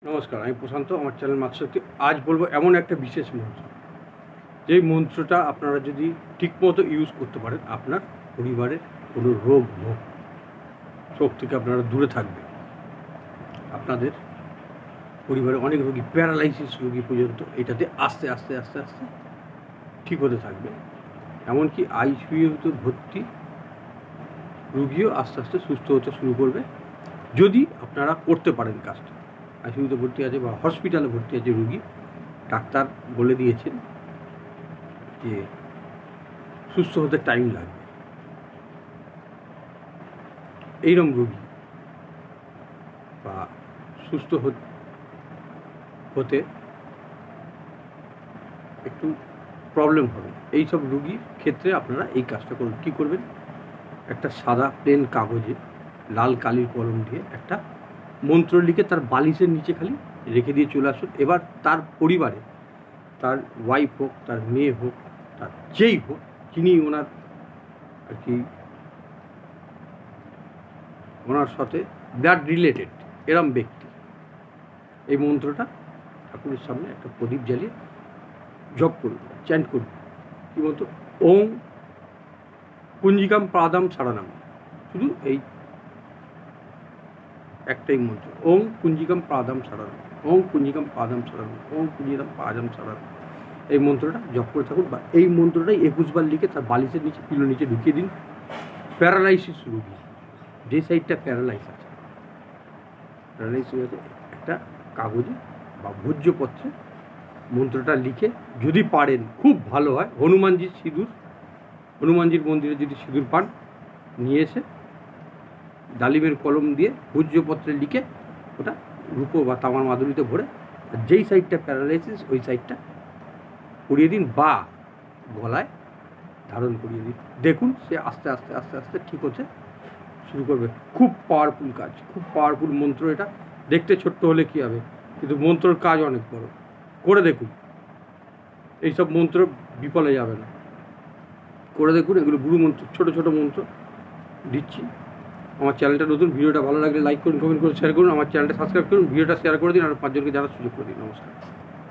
নমস্কার, আমি প্রশান্ত। আমার চ্যানেল মাতৃশক্তি। আজ বলবো এমন একটা বিশেষ মন্ত্র, যেই মন্ত্রটা আপনারা যদি ঠিকমতো ইউজ করতে পারেন, আপনার পরিবারের কোনো রোগ ভোগ শোক থেকে আপনারা দূরে থাকবেন। আপনাদের পরিবারে অনেক রোগী, প্যারালাইসিস রোগী পর্যন্ত এটাতে আস্তে আস্তে আস্তে আস্তে ঠিক হতে থাকবে। এমনকি আইসিইউতে ভর্তি রুগীও আস্তে আস্তে সুস্থ হতে শুরু করবে, যদি আপনারা করতে পারেন কাজটা। আইসিইউতে ভর্তি আছে বা হসপিটালে ভর্তি আছে রুগী, ডাক্তার বলে দিয়েছেন যে সুস্থ হতে টাইম লাগবে। এইরকম রুগী বা সুস্থ হতে একটু প্রবলেম হবে, এই সব রুগীর ক্ষেত্রে আপনারা এই কাজটা করুন। কী করবেন? একটা সাদা প্লেন কাগজে লাল কালির কলম দিয়ে একটা মন্ত্র লিখে তার বালিশের নিচে খালি রেখে দিয়ে চলে আসুন। এবার তার পরিবারে, তার ওয়াইফ হোক, তার মেয়ে হোক, তার যেই হোক, যিনি ওনার আর কি ওনার সাথে ব্লাড রিলেটেড এরম ব্যক্তি, এই মন্ত্রটা ঠাকুরের সামনে একটা প্রদীপ জ্বালিয়ে জপ করুন, চ্যান্ট করুন। কী মন্ত্র? ওং পুঞ্জিকাম পাদাম সারানাম। শুধু এই একটাই মন্ত্র, ওং পুঞ্জিকাম পাদাম সারানাম, ওং পুঞ্জিকাম পাদাম সারানাম, ওং পুঞ্জিকাম পাদাম সারানাম। এই মন্ত্রটা জপ করে থাকুন, বা এই মন্ত্রটাই 21 বার লিখে তার বালিশের নিচে, পিলো নিচে ঢুকিয়ে দিন। প্যারালাইসিস রুগী, যে সাইডটা প্যারালাইস আছে, একটা কাগজে বা ভোজ্যপত্রে মন্ত্রটা লিখে, যদি পারেন খুব ভালো হয়, হনুমানজির সিঁদুর, হনুমানজির মন্দিরে যদি সিঁদুর পান, নিয়ে এসে ডালিমের কলম দিয়ে ভোজ্যপত্রে লিখে ওটা রূপো বা তামার মাদুরিতে ভরে, আর যেই সাইডটা প্যারালাইসিস ওই সাইডটা করিয়ে দিন বা গলায় ধারণ করিয়ে দিন। দেখুন সে আস্তে আস্তে আস্তে আস্তে ঠিক হচ্ছে শুরু করবে। খুব পাওয়ারফুল কাজ, খুব পাওয়ারফুল মন্ত্র। এটা দেখতে ছোট্ট হলে কী হবে, কিন্তু মন্ত্রর কাজ অনেক বড়। করে দেখুন, এইসব মন্ত্র বিফলে যাবে না। করে দেখুন, এগুলো গুরু মন্ত্র, ছোটো ছোটো মন্ত্র দিচ্ছি। আমার চ্যানেলটা নতুন, ভিডিওটা ভালো লাগলে লাইক করুন, কমেন্ট করুন, শেয়ার করুন। আমার চ্যানেলটা সাবস্ক্রাইব করুন, ভিডিওটা শেয়ার করে দিন, আর 5 জনকে জানার সুযোগ করে দিন। নমস্কার।